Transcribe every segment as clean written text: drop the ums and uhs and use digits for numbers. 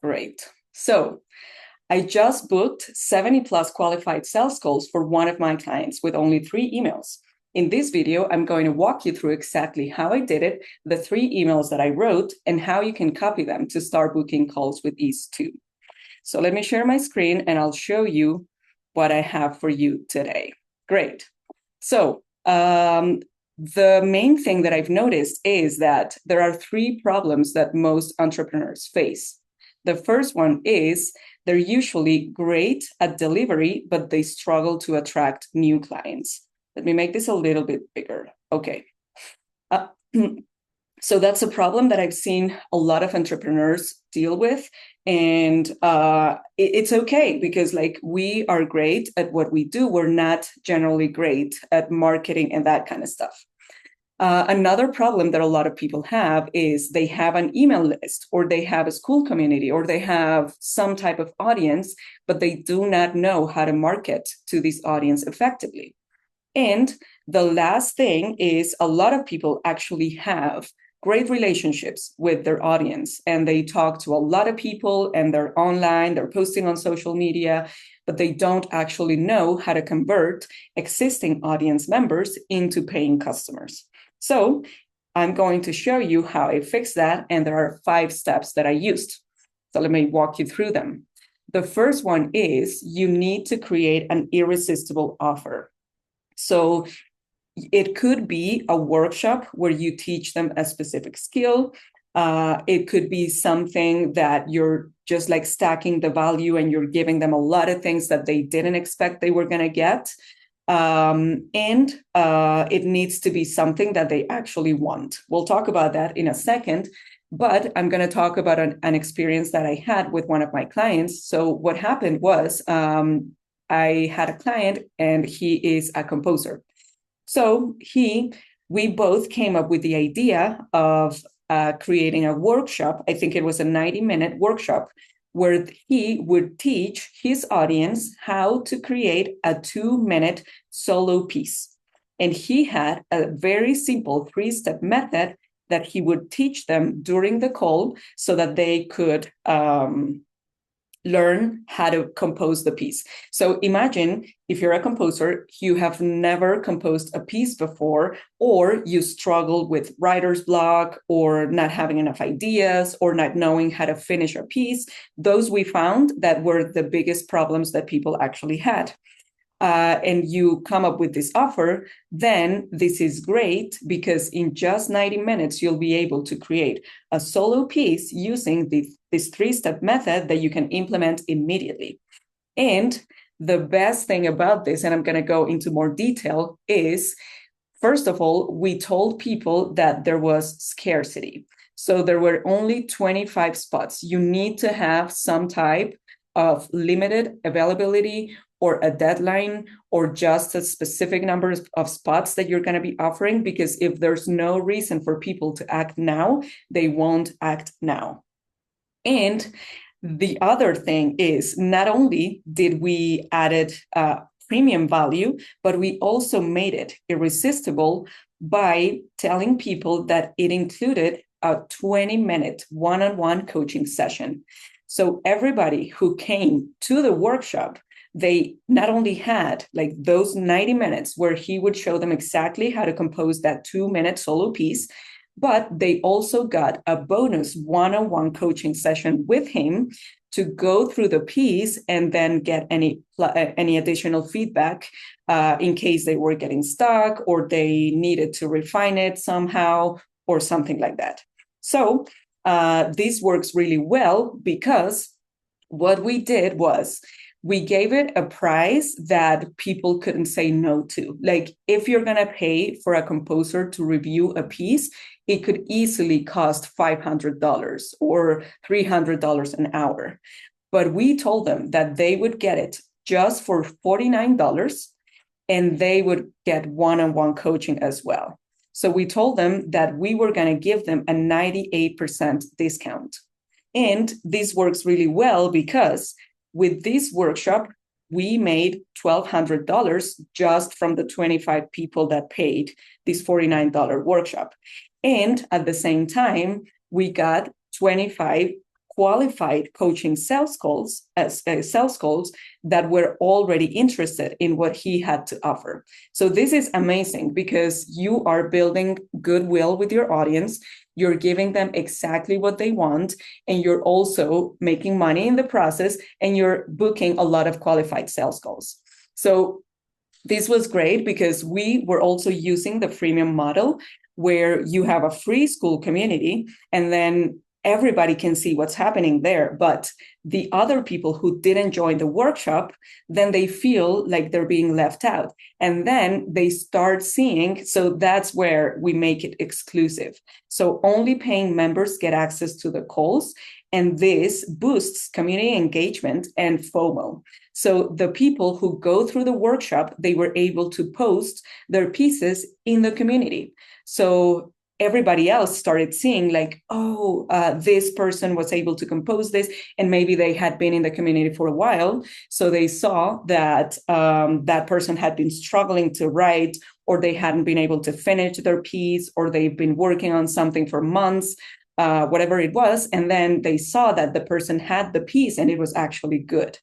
Great. So I just booked 70 plus qualified sales calls for one of my clients with only 3 emails. In this video, I'm going to walk you through exactly how I did it, the 3 emails that I wrote, and how you can copy them to start booking calls with ease too. So let me share my screen and I'll show you what I have for you today. Great. So the main thing that I've noticed is that there are 3 problems that most entrepreneurs face. The first one is they're usually great at delivery, but they struggle to attract new clients. Let me make this a little bit bigger. Okay. So that's a problem that I've seen a lot of entrepreneurs deal with. And it's okay because we are great at what we do. We're not generally great at marketing and that kind of stuff. Another problem that a lot of people have is they have an email list or they have a school community or they have some type of audience, but they do not know how to market to this audience effectively. And the last thing is a lot of people actually have great relationships with their audience and they talk to a lot of people and they're online, they're posting on social media, but they don't actually know how to convert existing audience members into paying customers. So I'm going to show you how I fixed that. And there are 5 steps that I used. So let me walk you through them. The first one is you need to create an irresistible offer. So it could be a workshop where you teach them a specific skill. It could be something that you're just stacking the value and you're giving them a lot of things that they didn't expect they were going to get. And it needs to be something that they actually want. We'll talk about that in a second, but I'm going to talk about an experience that I had with one of my clients. So what happened was I had a client and he is a composer. So we both came up with the idea of creating a workshop. I think it was a 90-minute workshop where he would teach his audience how to create a 2-minute solo piece. And he had a very simple 3-step method that he would teach them during the call so that they could learn how to compose the piece. So imagine if you're a composer, you have never composed a piece before, or you struggle with writer's block or not having enough ideas or not knowing how to finish a piece. Those we found that were the biggest problems that people actually had. And you come up with this offer, then this is great because in just 90 minutes, you'll be able to create a solo piece using this 3-step method that you can implement immediately. And the best thing about this, and I'm going to go into more detail, is, first of all, we told people that there was scarcity. So there were only 25 spots. You need to have some type of limited availability or a deadline or just a specific number of spots that you're going to be offering, because if there's no reason for people to act now, they won't act now. And the other thing is not only did we added premium value, but we also made it irresistible by telling people that it included a 20-minute one-on-one coaching session. So everybody who came to the workshop, they not only had those 90 minutes where he would show them exactly how to compose that 2-minute solo piece, but they also got a bonus one-on-one coaching session with him to go through the piece and then get any additional feedback in case they were getting stuck or they needed to refine it somehow or something like that. So this works really well because what we did was we gave it a price that people couldn't say no to. If you're going to pay for a composer to review a piece, it could easily cost $500 or $300 an hour. But we told them that they would get it just for $49 and they would get one-on-one coaching as well. So we told them that we were going to give them a 98% discount. And this works really well because with this workshop, we made $1,200 just from the 25 people that paid this $49 workshop. And at the same time, we got 25 qualified coaching sales calls that were already interested in what he had to offer. So this is amazing because you are building goodwill with your audience. You're giving them exactly what they want, and you're also making money in the process, and you're booking a lot of qualified sales calls. So this was great because we were also using the freemium model where you have a free school community and then everybody can see what's happening there. But the other people who didn't join the workshop, then they feel like they're being left out. And then they start seeing, so that's where we make it exclusive. So only paying members get access to the calls. And this boosts community engagement and FOMO. So the people who go through the workshop, they were able to post their pieces in the community. So everybody else started seeing like, this person was able to compose this, and maybe they had been in the community for a while. So they saw that that person had been struggling to write, or they hadn't been able to finish their piece, or they've been working on something for months, whatever it was. And then they saw that the person had the piece and it was actually good.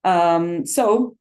So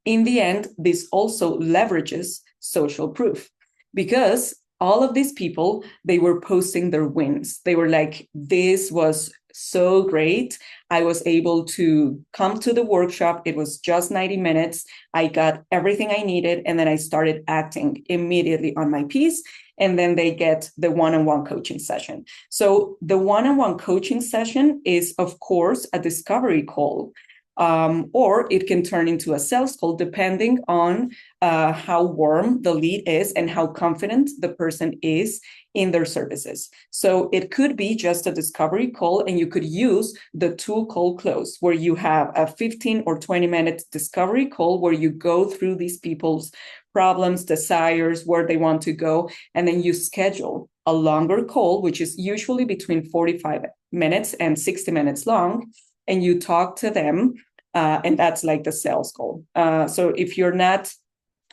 in the end, this also leverages social proof because all of these people, they were posting their wins. They were like, this was so great. I was able to come to the workshop. It was just 90 minutes. I got everything I needed. And then I started acting immediately on my piece. And then they get the one-on-one coaching session. So the one-on-one coaching session is, of course, a discovery call. Or it can turn into a sales call depending on how warm the lead is and how confident the person is in their services. So it could be just a discovery call, and you could use the tool called Close, where you have a 15 or 20-minute discovery call where you go through these people's problems, desires, where they want to go, and then you schedule a longer call, which is usually between 45 minutes and 60 minutes long, and you talk to them. And that's like the sales call. So if you're not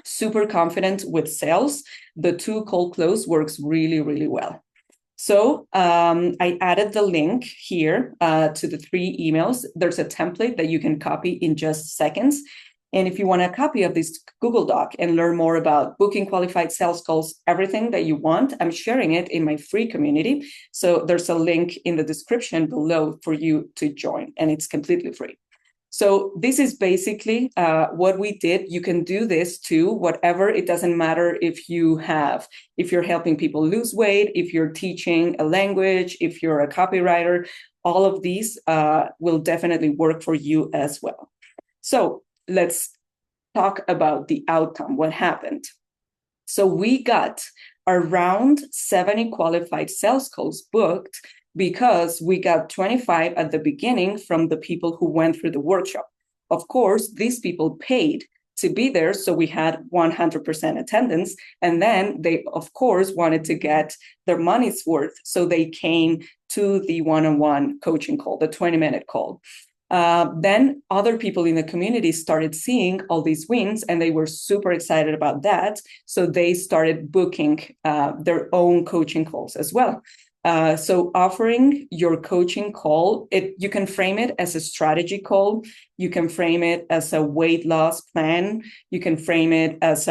super confident with sales, the tool called Close works really, really well. So I added the link here to the 3 emails. There's a template that you can copy in just seconds. And if you want a copy of this Google Doc and learn more about booking qualified sales calls, everything that you want, I'm sharing it in my free community. So there's a link in the description below for you to join, and it's completely free. So this is basically what we did. You can do this too, whatever. It doesn't matter if you're helping people lose weight, if you're teaching a language, if you're a copywriter, all of these will definitely work for you as well. So let's talk about the outcome, what happened. So we got around 70 qualified sales calls booked because we got 25 at the beginning from the people who went through the workshop. Of course, these people paid to be there, so we had 100% attendance. And then they, of course, wanted to get their money's worth, so they came to the one-on-one coaching call, the 20-minute call. Then other people in the community started seeing all these wins, and they were super excited about that. So they started booking their own coaching calls as well. So offering your coaching call, you can frame it as a strategy call. You can frame it as a weight loss plan. You can frame it as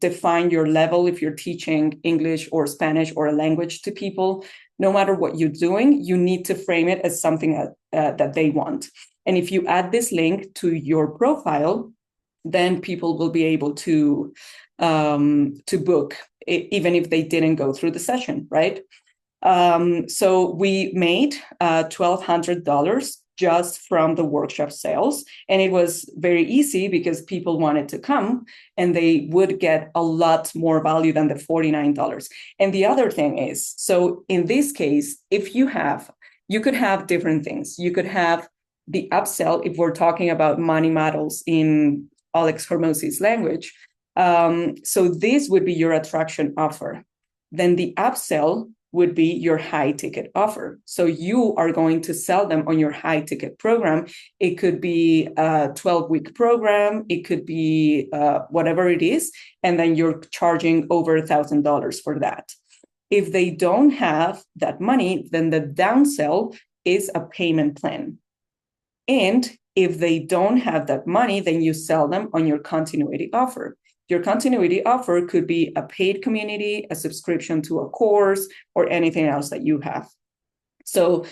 define your level if you're teaching English or Spanish or a language to people. No matter what you're doing, you need to frame it as something that they want. And if you add this link to your profile, then people will be able to book, even if they didn't go through the session, right? So we made $1,200 just from the workshop sales. And it was very easy because people wanted to come and they would get a lot more value than the $49. And the other thing is, so in this case, you could have different things. You could have the upsell if we're talking about money models in Alex Hormozzi's language. So this would be your attraction offer. Then the upsell would be your high ticket offer. So you are going to sell them on your high ticket program. It could be a 12-week program. It could be whatever it is. And then you're charging over $1,000 for that. If they don't have that money, then the downsell is a payment plan. And if they don't have that money, then you sell them on your continuity offer. Your continuity offer could be a paid community, a subscription to a course, or anything else that you have. So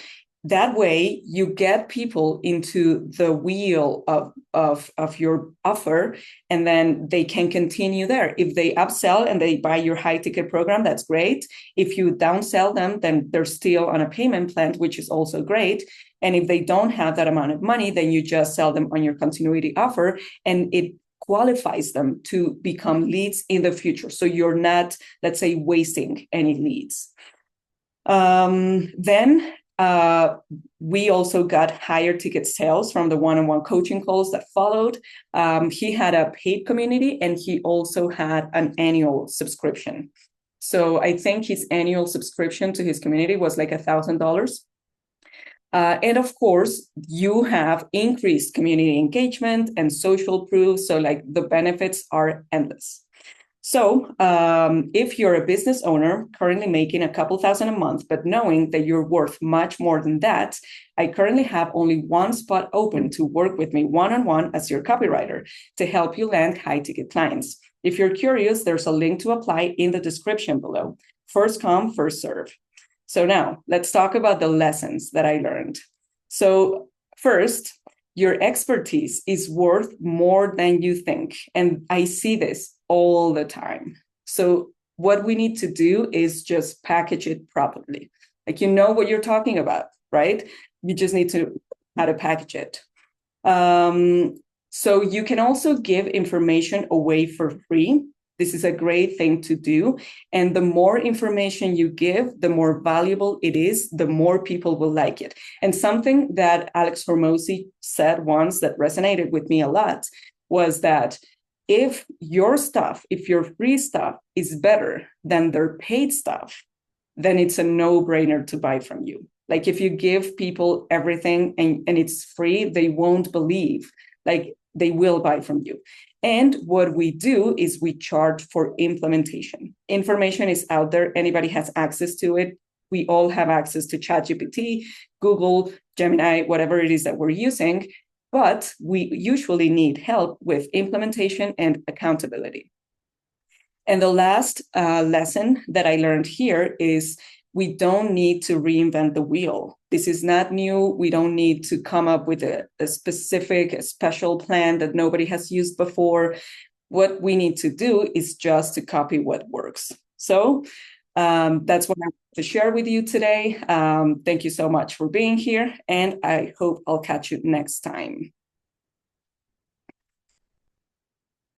that way you get people into the wheel of your offer, and then they can continue there. If they upsell and they buy your high ticket program, that's great. If you downsell them, then they're still on a payment plan, which is also great. And if they don't have that amount of money, then you just sell them on your continuity offer, and it qualifies them to become leads in the future. So you're not, let's say, wasting any leads. Then we also got higher ticket sales from the one-on-one coaching calls that followed. He had a paid community, and he also had an annual subscription. So I think his annual subscription to his community was like $1,000. And of course, you have increased community engagement and social proof. So like the benefits are endless. So if you're a business owner currently making a couple thousand a month, but knowing that you're worth much more than that, I currently have only one spot open to work with me one-on-one as your copywriter to help you land high-ticket clients. If you're curious, there's a link to apply in the description below. First come, first serve. So now let's talk about the lessons that I learned. So first, your expertise is worth more than you think. And I see this all the time. So what we need to do is just package it properly. Like, you know what you're talking about, right? You just need to know how to package it. So you can also give information away for free. This is a great thing to do. And the more information you give, the more valuable it is, the more people will like it. And something that Alex Hormozi said once that resonated with me a lot was that if your stuff, if your free stuff is better than their paid stuff, then it's a no-brainer to buy from you. Like if you give people everything and it's free, they won't believe, like they will buy from you. And what we do is we charge for implementation. Information is out there. Anybody has access to it. We all have access to ChatGPT, Google, Gemini, whatever it is that we're using. But we usually need help with implementation and accountability. And the last lesson that I learned here is we don't need to reinvent the wheel. This is not new. We don't need to come up with a specific, a special plan that nobody has used before. What we need to do is just to copy what works. So that's what I want to share with you today. Thank you so much for being here, and I hope I'll catch you next time.